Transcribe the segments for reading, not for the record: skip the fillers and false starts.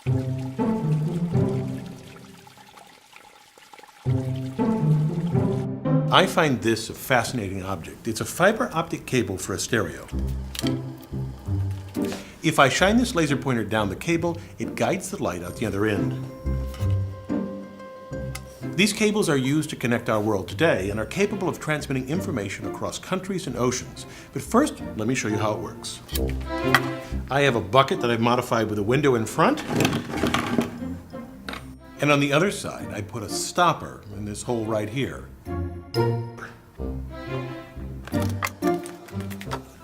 I find this a fascinating object. It's a fiber optic cable for a stereo. If I shine this laser pointer down the cable, it guides the light out the other end. These cables are used to connect our world today and are capable of transmitting information across countries and oceans. But first, let me show you how it works. I have a bucket that I've modified with a window in front. And on the other side, I put a stopper in this hole right here. I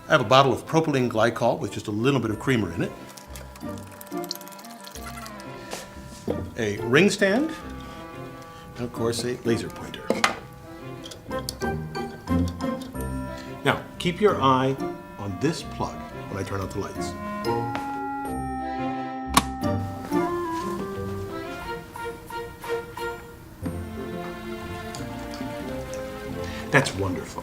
have a bottle of propylene glycol with just a little bit of creamer in it. A ring stand. And of course, a laser pointer. Now, keep your eye on this plug when I turn out the lights. That's wonderful.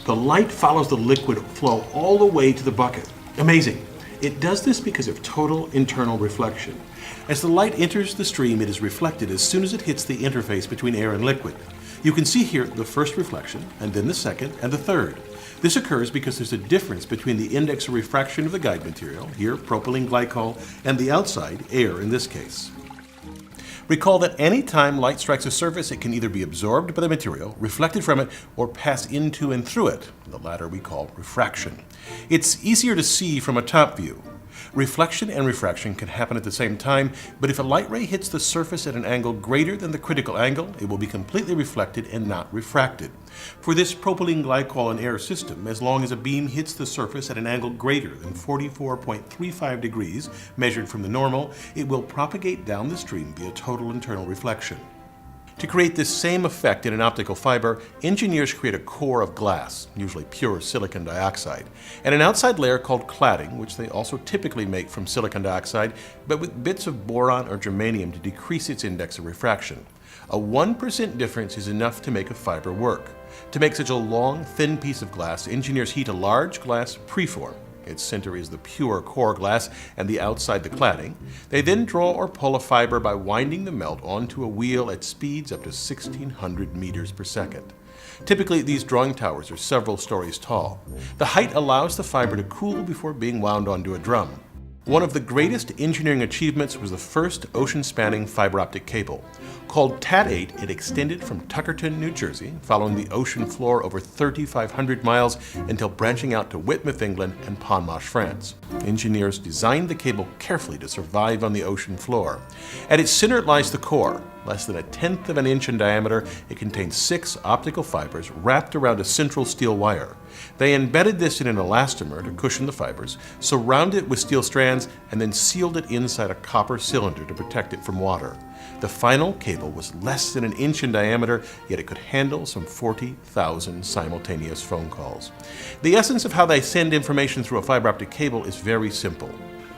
The light follows the liquid flow all the way to the bucket. Amazing. It does this because of total internal reflection. As the light enters the stream, it is reflected as soon as it hits the interface between air and liquid. You can see here the first reflection, and then the second, and the third. This occurs because there's a difference between the index of refraction of the guide material, here propylene glycol, and the outside, air in this case. Recall that any time light strikes a surface, it can either be absorbed by the material, reflected from it, or pass into and through it. The latter we call refraction. It's easier to see from a top view. Reflection and refraction can happen at the same time, but if a light ray hits the surface at an angle greater than the critical angle, it will be completely reflected and not refracted. For this propylene glycol and air system, as long as a beam hits the surface at an angle greater than 44.35 degrees, measured from the normal, it will propagate down the stream via total internal reflection. To create this same effect in an optical fiber, engineers create a core of glass, usually pure silicon dioxide, and an outside layer called cladding, which they also typically make from silicon dioxide, but with bits of boron or germanium to decrease its index of refraction. A 1% difference is enough to make a fiber work. To make such a long, thin piece of glass, engineers heat a large glass preform. Its center is the pure core glass and the outside the cladding. They then draw or pull a fiber by winding the melt onto a wheel at speeds up to 1,600 meters per second. Typically, these drawing towers are several stories tall. The height allows the fiber to cool before being wound onto a drum. One of the greatest engineering achievements was the first ocean-spanning fiber optic cable. Called TAT-8, it extended from Tuckerton, New Jersey, following the ocean floor over 3,500 miles until branching out to Whitmouth, England, and Ponmarsh, France. Engineers designed the cable carefully to survive on the ocean floor. At its center lies the core. Less than 1/10 of an inch in diameter, it contains 6 optical fibers wrapped around a central steel wire. They embedded this in an elastomer to cushion the fibers, surrounded it with steel strands, and then sealed it inside a copper cylinder to protect it from water. The final cable was less than 1 inch in diameter, yet it could handle some 40,000 simultaneous phone calls. The essence of how they send information through a fiber optic cable is very simple.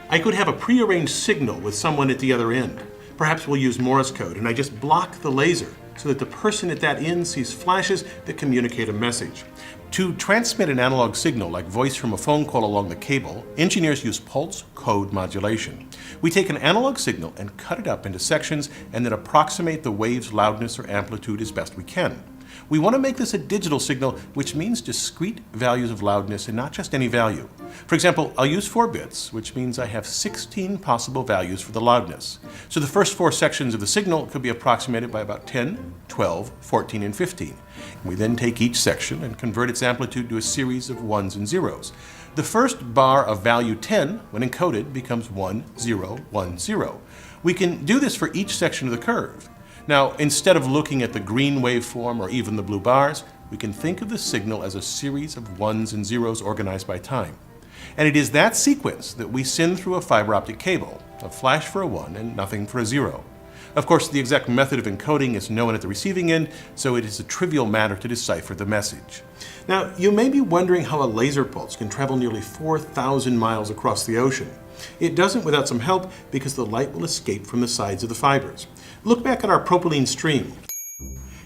I could have a prearranged signal with someone at the other end. Perhaps we'll use Morse code, and I just block the laser so that the person at that end sees flashes that communicate a message. To transmit an analog signal like voice from a phone call along the cable, engineers use pulse code modulation. We take an analog signal and cut it up into sections and then approximate the wave's loudness or amplitude as best we can. We want to make this a digital signal, which means discrete values of loudness and not just any value. For example, I'll use 4 bits, which means I have 16 possible values for the loudness. So the first 4 sections of the signal could be approximated by about 10, 12, 14, and 15. We then take each section and convert its amplitude to a series of 1s and 0s. The first bar of value 10, when encoded, becomes 1, 0, 1, 0. We can do this for each section of the curve. Now, instead of looking at the green waveform or even the blue bars, we can think of the signal as a series of 1s and 0s organized by time. And it is that sequence that we send through a fiber optic cable, a flash for a 1 and nothing for a 0. Of course, the exact method of encoding is known at the receiving end, so it is a trivial matter to decipher the message. Now, you may be wondering how a laser pulse can travel nearly 4,000 miles across the ocean. It doesn't without some help because the light will escape from the sides of the fibers. Look back at our propylene stream.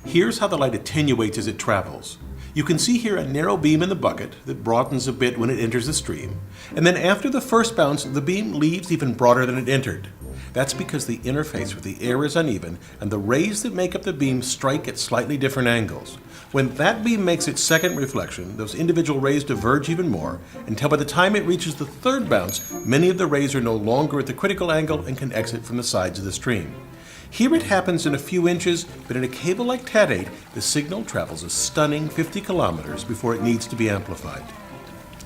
Here's how the light attenuates as it travels. You can see here a narrow beam in the bucket that broadens a bit when it enters the stream, and then after the first bounce, the beam leaves even broader than it entered. That's because the interface with the air is uneven and the rays that make up the beam strike at slightly different angles. When that beam makes its second reflection, those individual rays diverge even more until by the time it reaches the third bounce, many of the rays are no longer at the critical angle and can exit from the sides of the stream. Here it happens in a few inches, but in a cable like Cat8, the signal travels a stunning 50 kilometers before it needs to be amplified.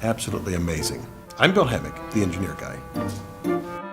Absolutely amazing. I'm Bill Hemmick, the Engineer Guy.